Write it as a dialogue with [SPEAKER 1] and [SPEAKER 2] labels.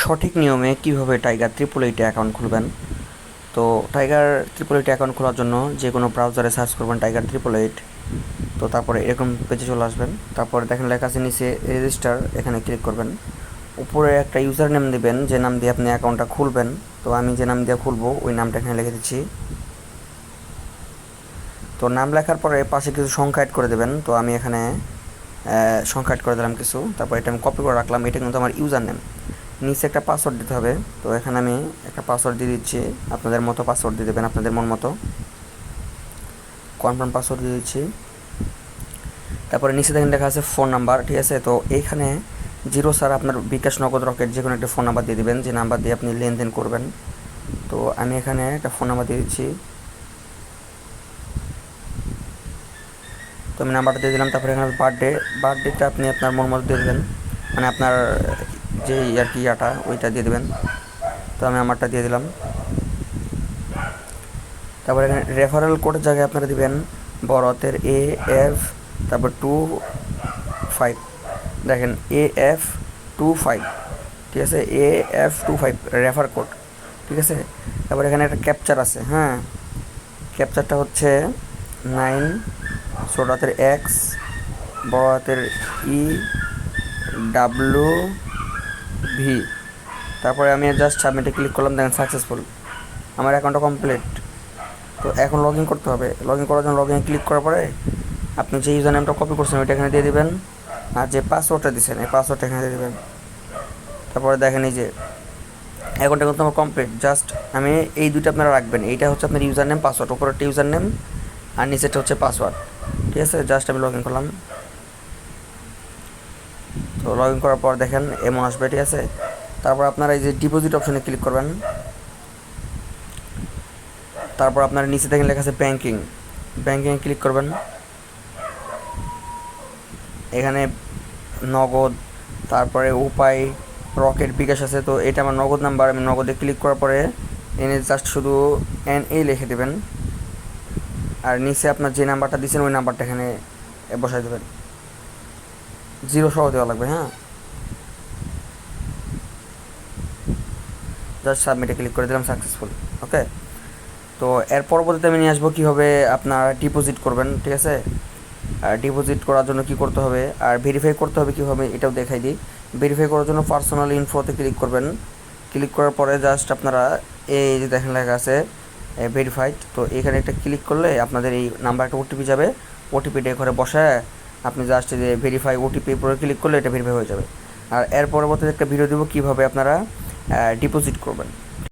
[SPEAKER 1] সঠিক নিয়মে কিভাবে টাইগার ট্রিপল এইটে অ্যাকাউন্ট খুলবেন। তো টাইগার ট্রিপল এইটে অ্যাকাউন্ট খোলার জন্য যে কোনো ব্রাউজারে সার্চ করবেন টাইগার ট্রিপল এইট। তো তারপরে এরকম পেজে চলে আসবেন। তারপরে দেখেন লেখা আছে নিচে রেজিস্টার, এখানে ক্লিক করবেন। উপরে একটা ইউজার নেম দেবেন, যে নাম দিয়ে আপনি অ্যাকাউন্টটা খুলবেন। তো আমি যে নাম দিয়ে খুলবো ওই নামটা এখানে লিখে দিচ্ছি। তো নাম লেখার পরে পাশে কিছু সংখ্যা অ্যাড করে দেবেন। তো আমি এখানে সংখ্যা অ্যাড করে দিলাম কিছু। তারপর এটা আমি কপি করে রাখলাম, এটা কিন্তু আমার ইউজার নেম। নিচে একটা পাসওয়ার্ড দিতে হবে। তো এখানে আমি একটা পাসওয়ার্ড দিয়ে দিচ্ছি, আপনাদের মতো পাসওয়ার্ড দিয়ে দেবেন, আপনাদের মন মতো। কনফার্ম পাসওয়ার্ড দিয়ে দিচ্ছি। তারপরে নিচে দেখেন লেখা আছে ফোন নাম্বার, ঠিক আছে। তো এইখানে জিরো স্যার আপনার বিকাশ, নগদ, রকেট যে কোনো একটা ফোন নাম্বার দিয়ে দেবেন, যে নাম্বার দিয়ে আপনি লেনদেন করবেন। তো আমি এখানে একটা ফোন নাম্বার দিয়ে দিচ্ছি। তো আমি নাম্বারটা দিয়ে দিলাম। তারপরে এখানে বার্থডেটা আপনি আপনার মন মতো দিয়ে দেবেন, মানে আপনার যে আর কি ইয়াটা ওইটা দিয়ে দেবেন। তো আমি আমারটা দিয়ে দিলাম। তারপরে এখানে রেফারেল কোডের জায়গায় আপনারা দিবেন বড় হাতের AF, তারপর 25, দেখেন AF25, ঠিক আছে, AF25 রেফার কোড, ঠিক আছে। তারপরে এখানে একটা ক্যাপচার আছে, হ্যাঁ, ক্যাপচারটা হচ্ছে 9, ছোট হাতের X, বড় হাতের EWV। তারপরে আমি জাস্ট সাবমিটে ক্লিক করলাম, দেখেন সাকসেসফুল, আমার অ্যাকাউন্টটা কমপ্লিট। তো এখন লগ ইন করতে হবে। লগ ইন করার জন্য লগ ইন ক্লিক করার পরে আপনি যে ইউজার নেমটা কপি করছেন ওইটা এখানে দিয়ে দেবেন, আর যে পাসওয়ার্ডটা দিচ্ছেন এই পাসওয়ার্ডটা এখানে দিয়ে দেবেন। তারপরে দেখেন এই যে অ্যাকাউন্টটা কিন্তু আমার কমপ্লিট। জাস্ট আমি এই দুইটা আপনারা রাখবেন, এইটা হচ্ছে আপনার ইউজার নেম পাসওয়ার্ড, উপরেরটা ইউজার নেম আর নিচেরটা হচ্ছে পাসওয়ার্ড, ঠিক আছে। জাস্ট আমি লগ ইন করলাম। তো লগ ইন করার পর দেখেন এমন আসবে, ঠিক আছে। তারপর আপনারা এই যে ডিপোজিট অপশনে ক্লিক করবেন। তারপর আপনার নিচে দেখেন লেখা আছে ব্যাঙ্কিং, ব্যাঙ্কিংয়ে ক্লিক করবেন। এখানে নগদ, তারপরে উপায়, রকেট, বিকাশ আছে। তো এটা আমার নগদ নাম্বার, আমি নগদে ক্লিক করার পরে এনে জাস্ট শুধু NA লিখে দেবেন, আর নিচে আপনার যে নাম্বারটা দিচ্ছেন ওই নাম্বারটা এখানে বসাই দেবেন, জিরো সহ দেওয়া লাগবে, হ্যাঁ। জাস্ট সাবমিটে ক্লিক করে দিলাম, সাকসেসফুল, ওকে। তো এর পরবর্তীতে আমি নিয়ে আসবো কীভাবে আপনার ডিপোজিট করবেন, ঠিক আছে। আর ডিপোজিট করার জন্য কি করতে হবে আর ভেরিফাই করতে হবে কীভাবে এটাও দেখাই দিই। ভেরিফাই করার জন্য পার্সোনাল ইনফোতে ক্লিক করবেন। ক্লিক করার পরে জাস্ট আপনারা এই যে দেখেন লেখা আছে ভেরিফাইড, তো এখানে একটা ক্লিক করলে আপনাদের এই নাম্বার একটা ওটিপি যাবে। ওটিপিটা ঘরে বসায় আপনি জাস্ট যে ভেরিফাই ওটিপি পরে ক্লিক করলে এটা ভেরিফাই হয়ে যাবে। আর এর পরবর্তীতে একটা ভিডিও দেবো কীভাবে আপনারা ডিপোজিট করবেন।